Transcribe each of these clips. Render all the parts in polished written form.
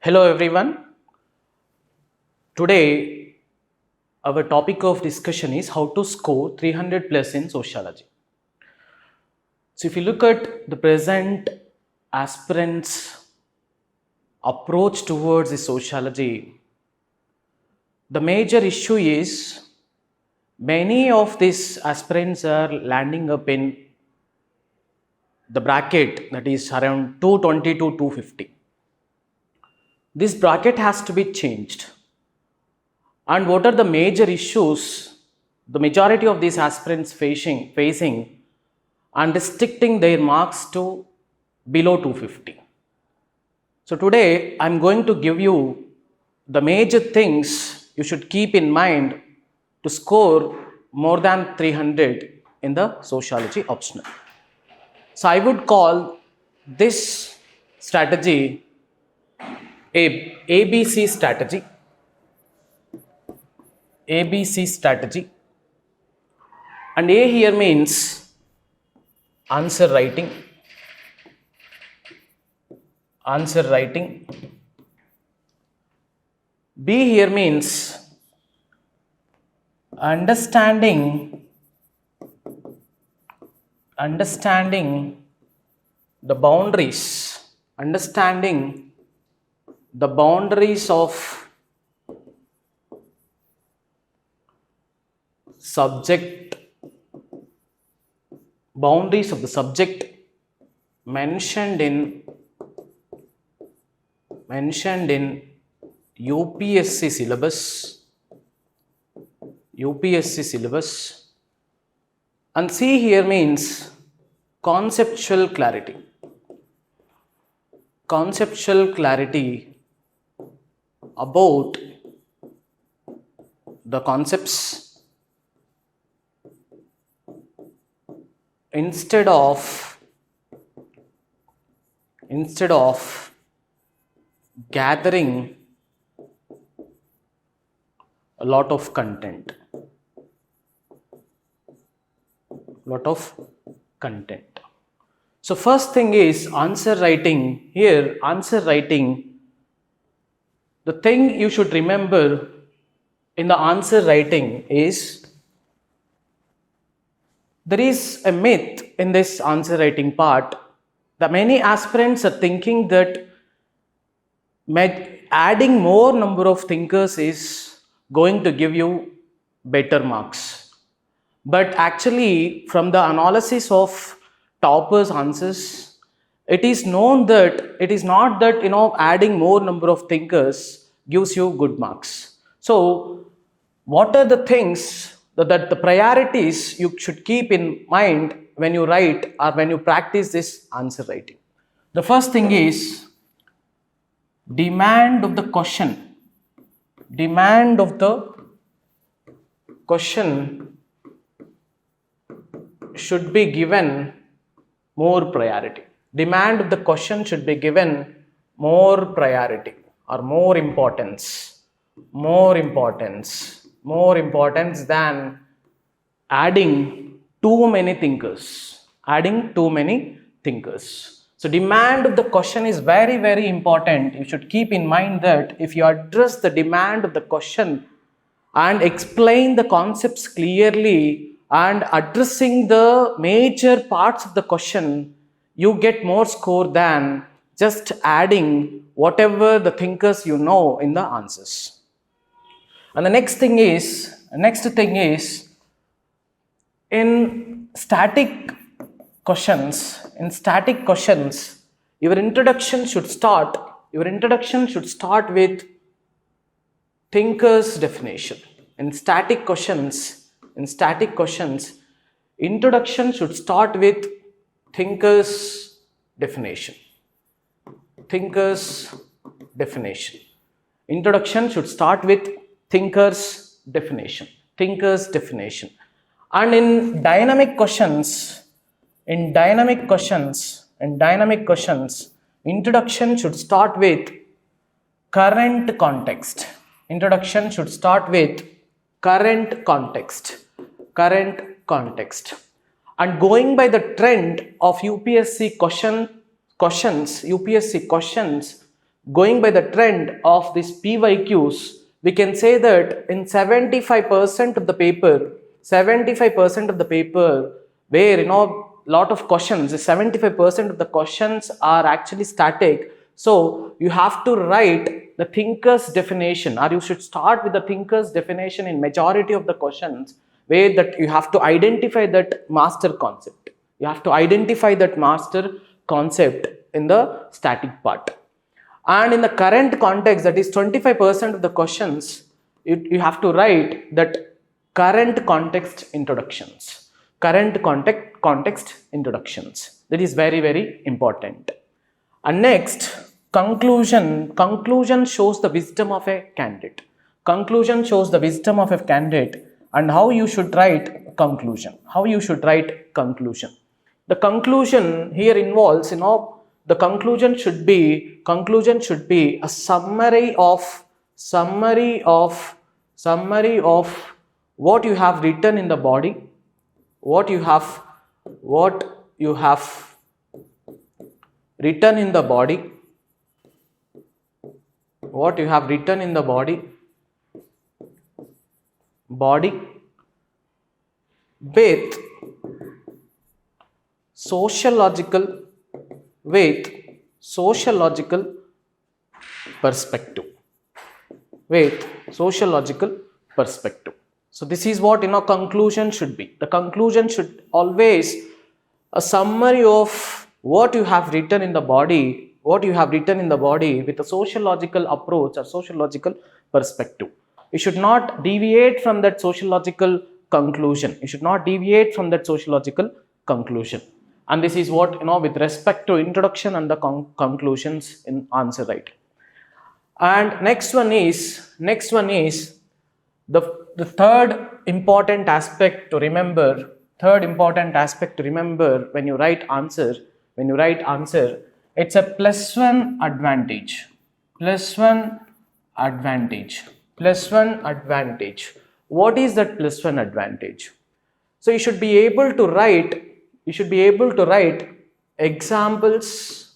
Hello everyone. Today our topic of discussion is how to score 300 plus in sociology. So if you look at the present aspirants' approach towards the sociology, the major issue is many of these aspirants are landing up in the bracket that is around 220 to 250. This bracket has to be changed. And what are the major issues the majority of these aspirants facing and restricting their marks to below 250? So today I am going to give you the major things you should keep in mind to score more than 300 in the sociology optional. So I would call this strategy a ABC strategy. ABC strategy, and A here means answer writing. B here means understanding the boundaries, of the subject mentioned in UPSC syllabus, and C here means conceptual clarity about the concepts instead of gathering a lot of content. So first thing is answer writing. Here answer writing, the thing you should remember in the answer writing is there is a myth in this answer writing part that many aspirants are thinking that adding more number of thinkers is going to give you better marks. But actually, from the analysis of toppers' answers, it is known that it is not that adding more number of thinkers gives you good marks. So what are the things that the priorities you should keep in mind when you write or when you practice this answer writing? The first thing is demand of the question should be given more priority. Demand of the question should be given more priority or more importance than adding too many thinkers. So demand of the question is very, very important. You should keep in mind that if you address the demand of the question and explain the concepts clearly and addressing the major parts of the question, you get more score than just adding whatever the thinkers you know in the answers. And the next thing is in static questions, your introduction should start with thinker's definition. In static questions, introduction should start with thinker's definition. Introduction should start with thinker's definition. And in dynamic questions, introduction should start with current context. And going by the trend of UPSC questions, going by the trend of these PYQs, we can say that in 75% of the paper, 75% of the paper where lot of questions, 75% of the questions are actually static. So you have to write the thinker's definition, or you should start with the thinker's definition in majority of the questions, where that you have to identify that master concept. You have to identify that master concept in the static part. And in the current context, that is 25% of the questions, you have to write that current context introductions. Current context introductions. That is very, very important. And next, conclusion. Conclusion shows the wisdom of a candidate. Conclusion shows the wisdom of a candidate and how you should write conclusion. How you should write conclusion. The conclusion here involves, the conclusion should be a summary of what you have written in the body, what you have written in the body, what you have written in the body with sociological perspective. So this is what conclusion should be. The conclusion should always a summary of what you have written in the body, with a sociological approach or sociological perspective. You should not deviate from that sociological conclusion. And this is what, with respect to introduction and the conclusions in answer writing. And next one is the third important aspect to remember. When you write answer, it's a +1 advantage. What is that +1 advantage? So you should be able to write examples,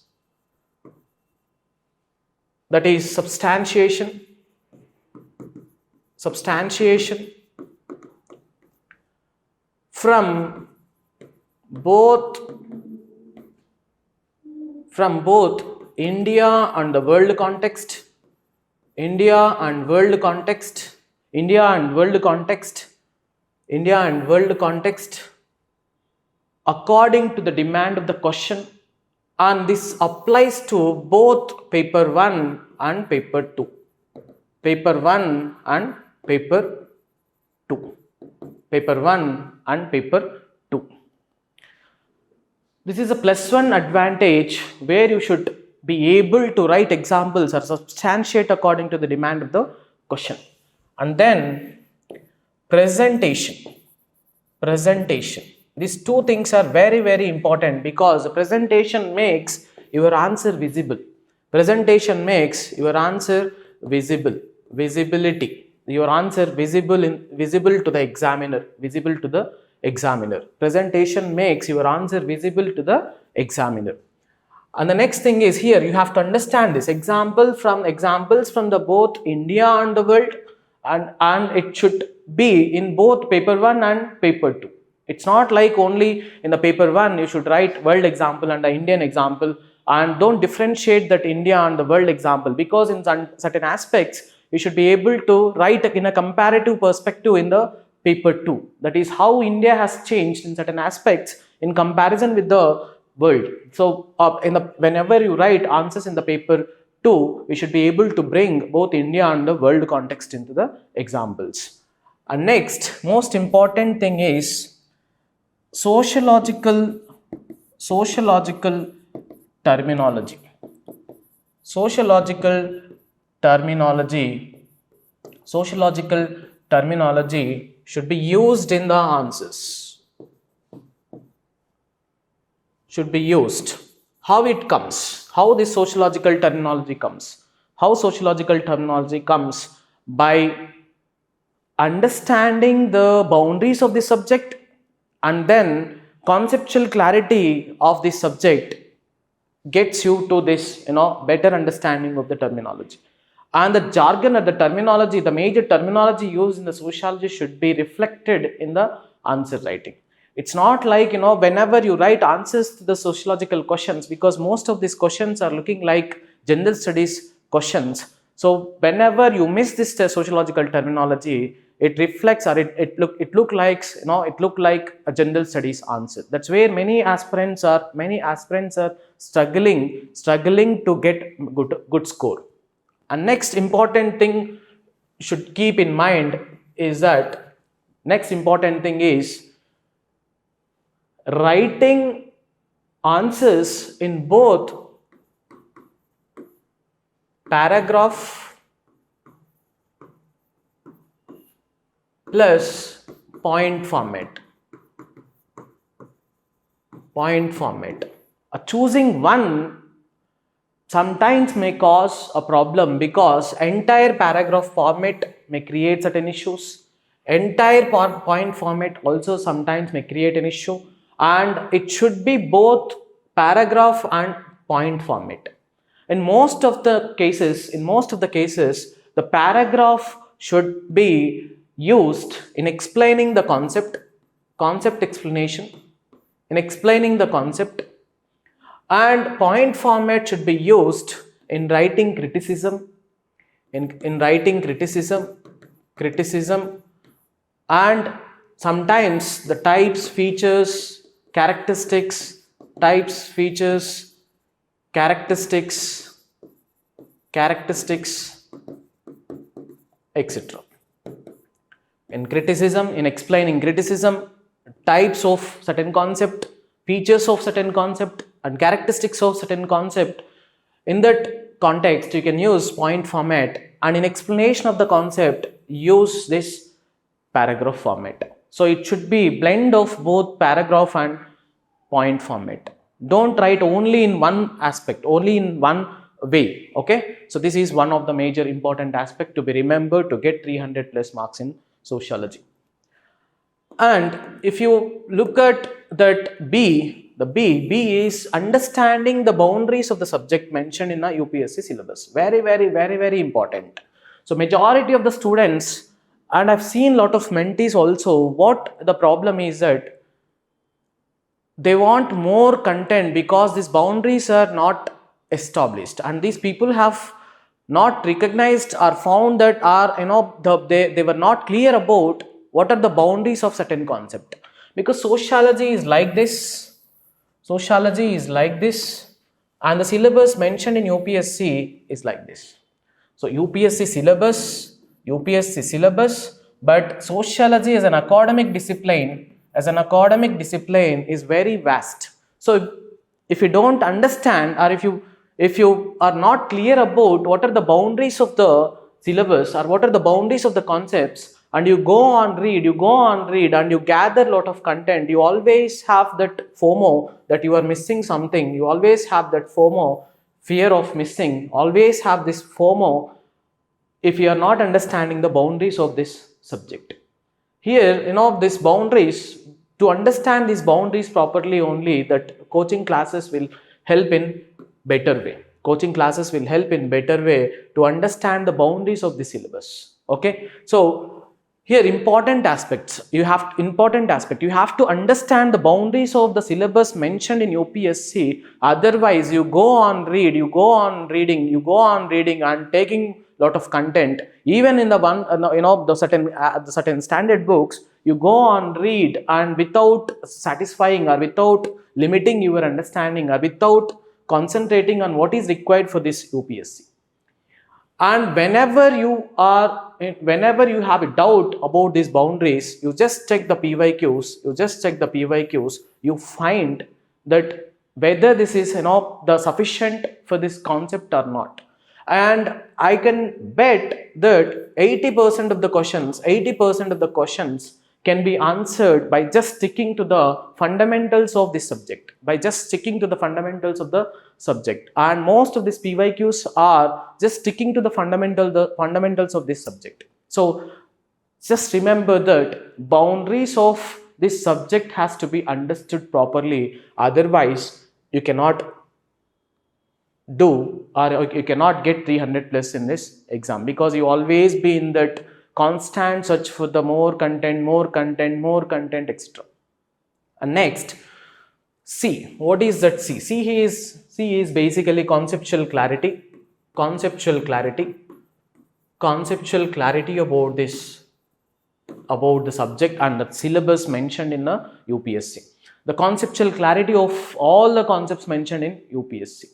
that is substantiation from both India and the world context, according to the demand of the question, and this applies to both paper 1 and paper 2. This is a +1 advantage where you should be able to write examples or substantiate according to the demand of the question. And then presentation. These two things are very, very important, because the presentation makes your answer visible. Visibility. Your answer visible to the examiner. Presentation makes your answer visible to the examiner. And the next thing is, here you have to understand this examples from the both India and the world, and it should be in both paper 1 and paper 2. It's not like only in the paper 1 you should write world example and the Indian example, and don't differentiate that India and the world example, because in certain aspects you should be able to write in a comparative perspective in the paper 2. That is how India has changed in certain aspects in comparison with the world. So whenever you write answers in the paper 2, we should be able to bring both India and the world context into the examples. And next, most important thing is sociological terminology. Sociological terminology should be used in the answers. How it comes? How this sociological terminology comes? Sociological terminology comes by understanding the boundaries of the subject, and then conceptual clarity of the subject gets you to this, better understanding of the terminology. And the jargon or the terminology, the major terminology used in the sociology should be reflected in the answer writing. It's not like, whenever you write answers to the sociological questions, because most of these questions are looking like general studies questions. So whenever you miss this sociological terminology, it reflects, or it look like, it look like a general studies answer. That's where many aspirants are struggling to get good score. And next important thing should keep in mind is that next important thing is writing answers in both paragraph plus point format. Choosing one sometimes may cause a problem, because entire paragraph format may create certain issues. Entire point format also sometimes may create an issue, and it should be both paragraph and point format. In most of the cases, the paragraph should be used in explaining the concept explanation, in explaining the concept, and point format should be used in writing criticism, criticism, and sometimes the types, features, characteristics, etc. In criticism, in explaining criticism, types of certain concept, features of certain concept, and characteristics of certain concept. In that context, you can use point format, and in explanation of the concept, use this paragraph format. So it should be blend of both paragraph and point format. Don't write only in one aspect, only in one way. Okay, so this is one of the major important aspect to be remembered to get 300 plus marks in sociology. And if you look at that B is understanding the boundaries of the subject mentioned in the UPSC syllabus. Very important. So majority of the students, and I've seen a lot of mentees also, what the problem is that they want more content because these boundaries are not established, and these people have not recognized or found that they were not clear about what are the boundaries of certain concept. Because sociology is like this, and the syllabus mentioned in UPSC is like this. So UPSC syllabus, but sociology as an academic discipline is very vast. So if you don't understand, or if you are not clear about what are the boundaries of the syllabus or what are the boundaries of the concepts, and you go on read and you gather a lot of content, you always have that FOMO that you are missing something. You always have that FOMO, fear of missing, always have this FOMO if you are not understanding the boundaries of this subject. Here, these boundaries, to understand these boundaries properly only, that coaching classes will help in better way. To understand the boundaries of the syllabus. Okay, so here important aspects, you have to understand the boundaries of the syllabus mentioned in UPSC. Otherwise you go on reading and taking lot of content, even in the one the certain standard books. You go on read, and without satisfying or without limiting your understanding or without concentrating on what is required for this UPSC. And whenever you have a doubt about these boundaries, you just check the PYQs. You find that whether this is the sufficient for this concept or not. And I can bet that 80% of the questions can be answered by just sticking to the fundamentals of this subject, and most of these PYQs are just sticking to the fundamentals of this subject. So just remember that boundaries of this subject has to be understood properly, otherwise you cannot do, or you cannot get 300 plus in this exam, because you always be in that constant search for the more content, more content, more content, etc. And next, C. What is that C? C is basically conceptual clarity. Conceptual clarity. Conceptual clarity about this, about the subject and the syllabus mentioned in the UPSC. The conceptual clarity of all the concepts mentioned in UPSC.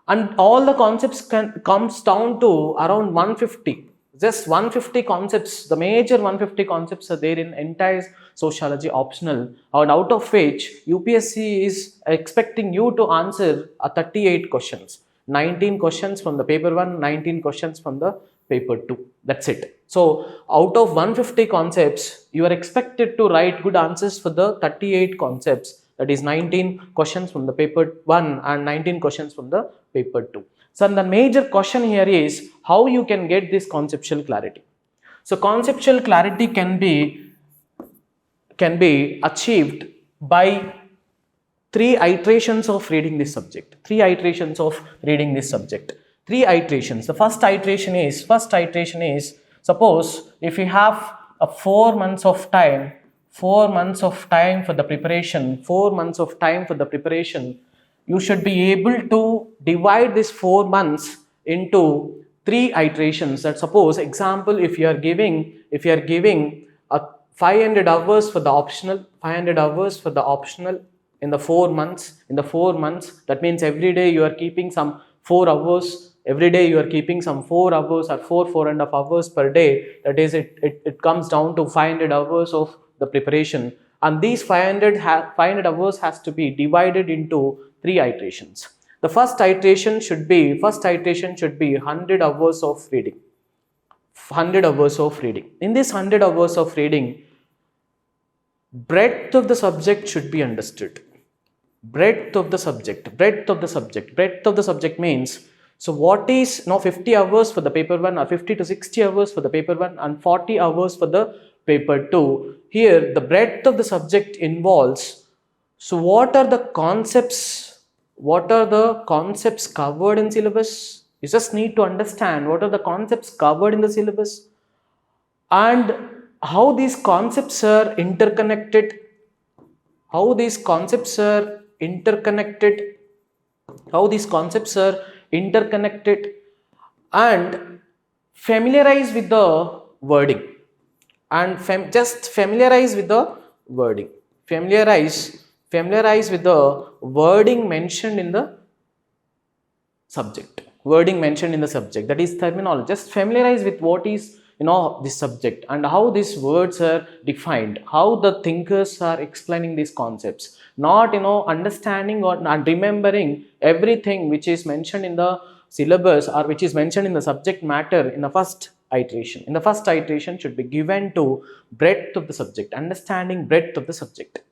And all the concepts comes down to around 150. Just 150 concepts, the major 150 concepts are there in entire sociology optional, and out of which UPSC is expecting you to answer 38 questions. 19 questions from the paper 1, 19 questions from the paper 2. That's it. So out of 150 concepts, you are expected to write good answers for the 38 concepts. That is 19 questions from the paper 1 and 19 questions from the paper 2. So the major question here is how you can get this conceptual clarity. So conceptual clarity can be achieved by 3 iterations of reading this subject. 3 iterations of reading this subject. 3 iterations. The first iteration is suppose if you have a 4 months of time, 4 months of time for the preparation, 4 months of time for the preparation, you should be able to divide this 4 months into 3 iterations. That suppose example, if you are giving a 500 hours for the optional, 500 hours for the optional in the 4 months, that means every day you are keeping some 4 hours, every day you are keeping some 4 hours or 4.5 hours per day. That is, it comes down to 500 hours of the preparation, and these 500 hours has to be divided into 3 iterations. The first iteration should be 100 hours of reading. 100 hours of reading. In this 100 hours of reading, breadth of the subject should be understood. Breadth of the subject means, so what is now 50 hours for the paper 1, or 50 to 60 hours for the paper 1 and 40 hours for the paper 2. Here the breadth of the subject involves, so what are the concepts covered in syllabus? You just need to understand what are the concepts covered in the syllabus and how these concepts are interconnected, and familiarize with the wording. Just familiarize with the wording. Familiarize with the wording mentioned in the subject. That is terminology. Just familiarize with what is this subject and how these words are defined, how the thinkers are explaining these concepts. Not understanding or not remembering everything which is mentioned in the syllabus or which is mentioned in the subject matter in the first iteration. In the first iteration should be given to breadth of the subject, understanding breadth of the subject.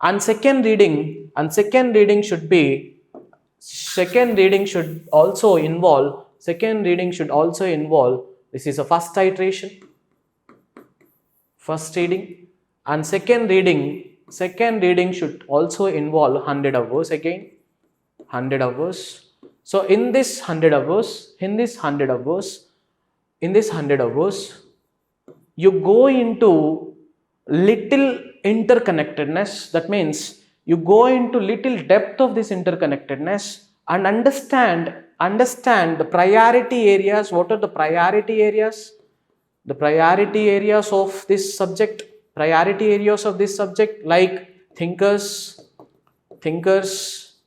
And second reading should also involve, this is a first iteration, first reading, and second reading should also involve 100 hours again, 100 hours. So in this 100 hours, you go into little interconnectedness. That means you go into little depth of this interconnectedness and understand the priority areas. What are the priority areas? The priority areas of this subject. Like thinkers,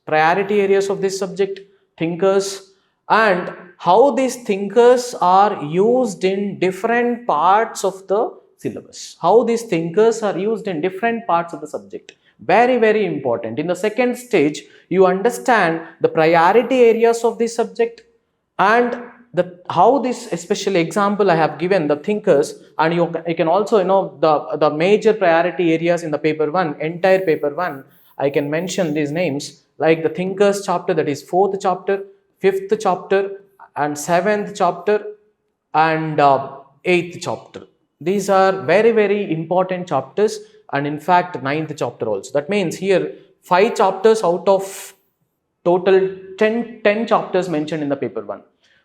priority areas of this subject, thinkers, and how these thinkers are used in different parts of the syllabus. How these thinkers are used in different parts of the subject. Very, very important. In the second stage, you understand the priority areas of this subject and how this, especially example I have given, the thinkers, and you can also the major priority areas in the paper 1, entire paper 1. I can mention these names like the thinkers chapter, that is 4th chapter, 5th chapter, and 7th chapter, and 8th chapter. These are very, very important chapters, and in fact 9th chapter also. That means here 5 chapters out of total 10 chapters mentioned in the paper 1.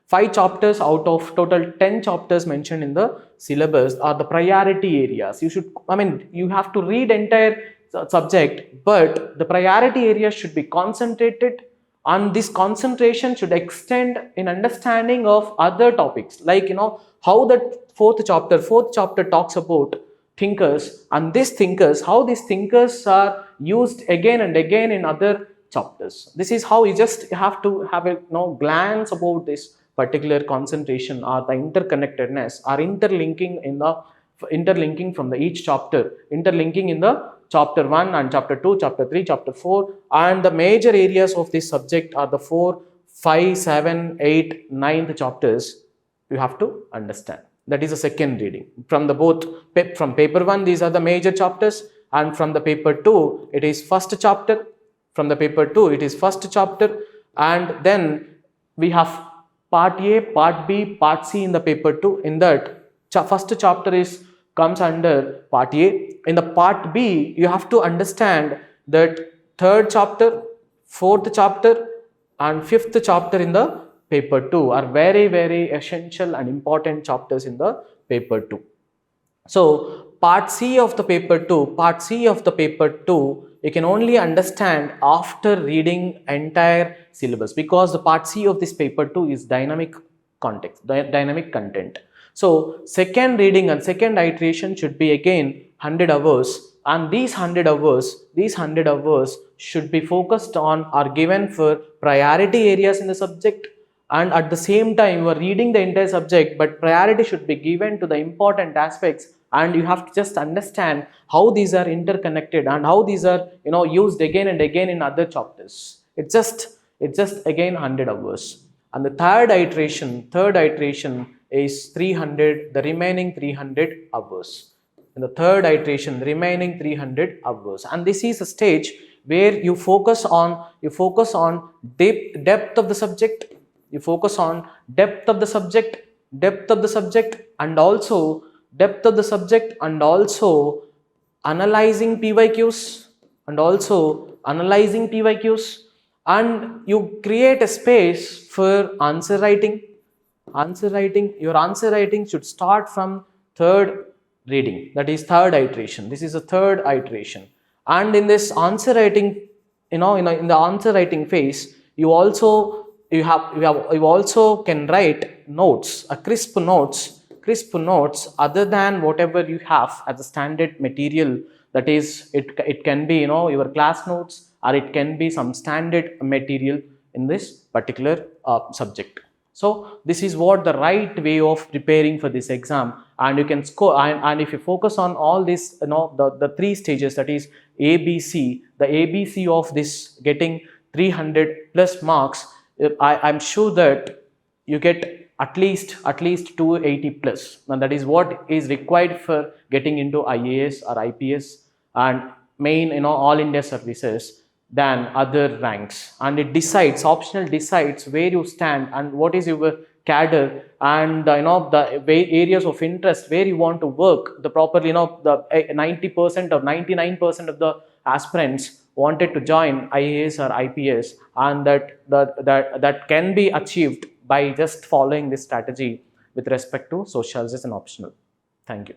5 chapters out of total 10 chapters mentioned in the syllabus are the priority areas. You have to read entire subject, but the priority areas should be concentrated, and this concentration should extend in understanding of other topics, like how the fourth chapter talks about thinkers, and how these thinkers are used again and again in other chapters. This is how you just have to have a glance about this particular concentration, or the interconnectedness, or interlinking from the each chapter, interlinking in the chapter 1 and chapter 2, chapter 3, chapter 4, and the major areas of this subject are the 4, 5, 7, 8, 9th chapters you have to understand. That is the second reading. From paper 1, these are the major chapters, and from the paper 2, it is first chapter. From the paper 2, it is first chapter, and then we have part A, part B, part C in the paper 2. In that, first chapter comes under part A. In the part B, you have to understand that third chapter, fourth chapter, and fifth chapter in the paper 2 are very, very essential and important chapters in the paper 2. So part C of the paper 2, you can only understand after reading entire syllabus, because the part C of this paper 2 is dynamic content. So second reading and second iteration should be again 100 hours, and these 100 hours should be focused on or given for priority areas in the subject, and at the same time you are reading the entire subject, but priority should be given to the important aspects, and you have to just understand how these are interconnected and how these are used again and again in other chapters. It's just again 100 hours. And the third iteration is 300, the remaining 300 hours. In the third iteration, the remaining 300 hours, and this is a stage where you focus on depth of the subject. You focus on depth of the subject, and also analyzing PYQs, and you create a space for answer writing. Your answer writing should start from third reading, that is third iteration. This is a third iteration, and in this answer writing, in the answer writing phase, you also can write notes, crisp notes other than whatever you have as a standard material. That is, it can be your class notes, or it can be some standard material in this particular subject. So this is what the right way of preparing for this exam, and you can score. And if you focus on all this, the three stages, that is ABC, the ABC of this getting 300 plus marks, I'm sure that you get at least 280 plus, and that is what is required for getting into IAS or IPS and main all India services than other ranks. And it decides, optional decides where you stand and what is your cadre, and the areas of interest where you want to work. The properly, the 90% or 99% of the aspirants wanted to join IAS or IPS, and that can be achieved by just following this strategy with respect to sociology and optional. Thank you.